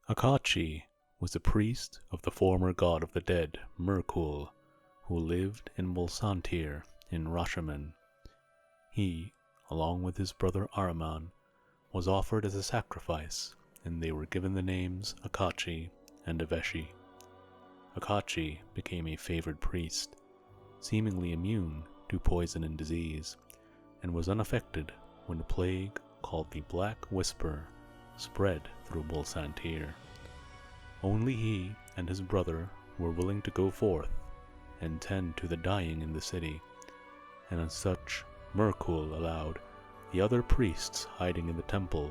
Akachi was a priest of the former god of the dead, Merkul, who lived in Mulsantir in Rashomon. He, along with his brother Ahriman, was offered as a sacrifice, and they were given the names Akachi and Aveshi. Akachi became a favored priest, seemingly immune to poison and disease, and was unaffected when a plague called the Black Whisper spread through Mulsantir. Only he and his brother were willing to go forth and tend to the dying in the city, and as such Merkul allowed the other priests hiding in the temple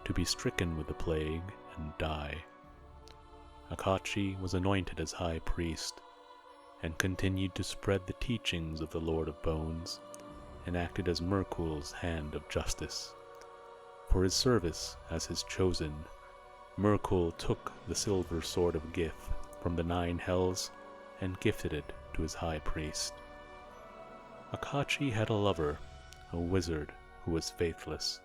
to be stricken with the plague and die. Akachi was anointed as high priest, and continued to spread the teachings of the Lord of Bones, and acted as Merkul's hand of justice. For his service as his chosen, Merkul took the silver sword of Gith from the 9 hells and gifted it to his high priest. Akachi had a lover, a wizard who was faithless.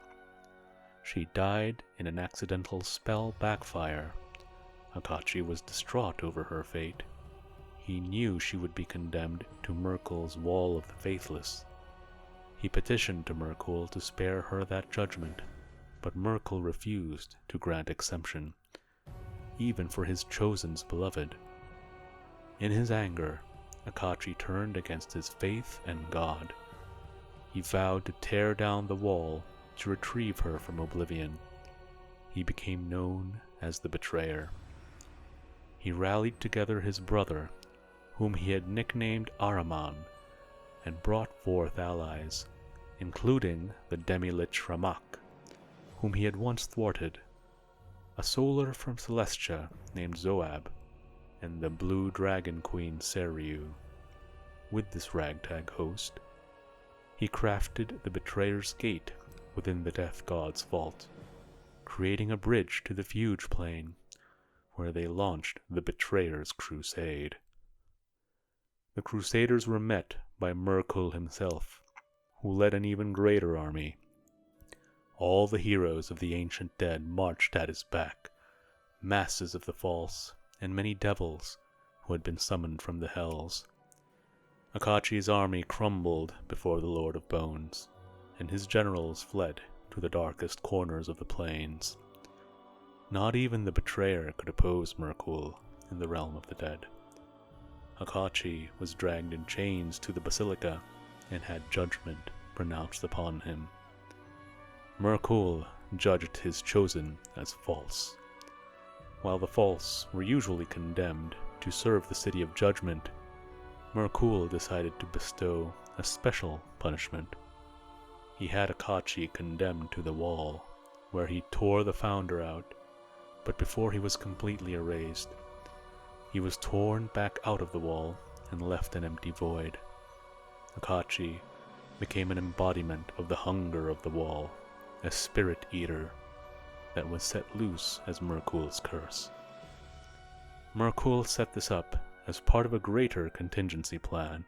She died in an accidental spell backfire. Akachi was distraught over her fate. He knew she would be condemned to Merkul's Wall of the Faithless. He petitioned to Merkul to spare her that judgment, but Merkul refused to grant exemption, even for his chosen's beloved. In his anger, Akachi turned against his faith and God. He vowed to tear down the wall to retrieve her from oblivion. He became known as the Betrayer. He rallied together his brother, whom he had nicknamed Ahriman, and brought forth allies, including the demi-lich Ramak, whom he had once thwarted, a solar from Celestia named Zoab, and the blue dragon queen Seriu. With this ragtag host, he crafted the Betrayer's Gate within the Death God's vault, creating a bridge to the Fuge Plane, where they launched the Betrayer's Crusade. The Crusaders were met by Merkul himself, who led an even greater army. All the heroes of the ancient dead marched at his back, masses of the false, and many devils who had been summoned from the hells. Akachi's army crumbled before the Lord of Bones, and his generals fled to the darkest corners of the plains. Not even the Betrayer could oppose Merkul in the realm of the dead. Akachi was dragged in chains to the basilica and had judgment pronounced upon him. Merkul judged his chosen as false. While the false were usually condemned to serve the city of judgment, Merkul decided to bestow a special punishment. He had Akachi condemned to the wall, where he tore the founder out, but before he was completely erased, he was torn back out of the wall and left an empty void. Akachi became an embodiment of the hunger of the wall, a spirit eater that was set loose as Merkul's curse. Merkul set this up as part of a greater contingency plan.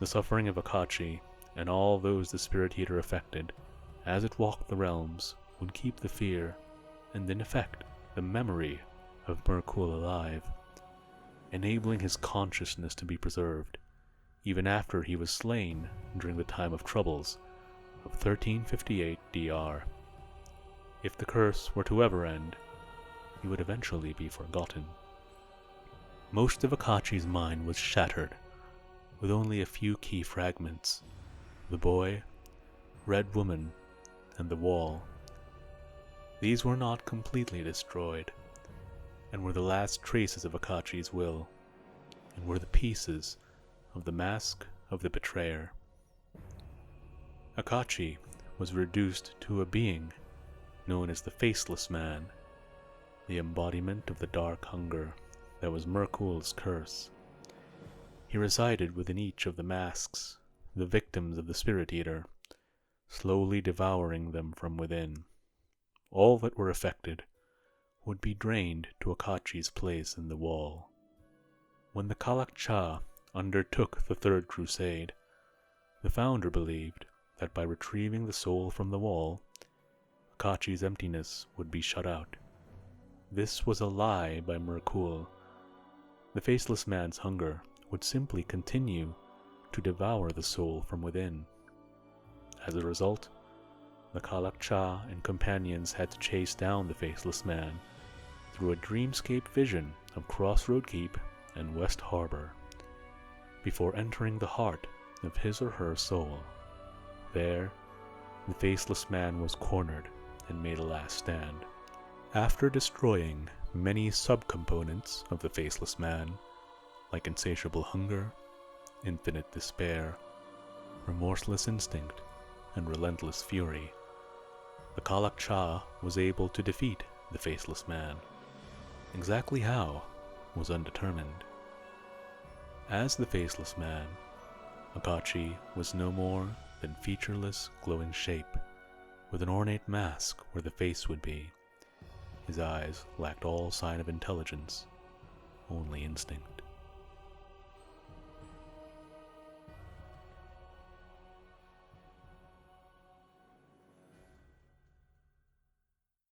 The suffering of Akachi and all those the spirit eater affected as it walked the realms would keep the fear and in effect the memory of Merkul alive, enabling his consciousness to be preserved even after he was slain during the time of troubles of 1358 DR. If the curse were to ever end, he would eventually be forgotten. Most of Akachi's mind was shattered, with only a few key fragments: the boy, Red Woman, and the wall. These were not completely destroyed, and were the last traces of Akachi's will, and were the pieces of the mask of the Betrayer. Akachi was reduced to a being known as the Faceless Man, the embodiment of the dark hunger that was Merkul's curse. He resided within each of the masks, the victims of the Spirit Eater, slowly devouring them from within. All that were affected would be drained to Akachi's place in the wall. When the Kalak-Cha undertook the Third Crusade, the founder believed that by retrieving the soul from the wall, Akachi's emptiness would be shut out. This was a lie by Merkul. The Faceless Man's hunger would simply continue to devour the soul from within. As a result, the Kalakcha and companions had to chase down the Faceless Man through a dreamscape vision of Crossroad Keep and West Harbor, before entering the heart of his or her soul. There, the Faceless Man was cornered and made a last stand. After destroying many subcomponents of the Faceless Man, like insatiable hunger, infinite despair, remorseless instinct, and relentless fury, the Kalakcha was able to defeat the Faceless Man. Exactly how was undetermined. As the Faceless Man, Akachi was no more than featureless, glowing shape, with an ornate mask where the face would be. His eyes lacked all sign of intelligence, only instinct.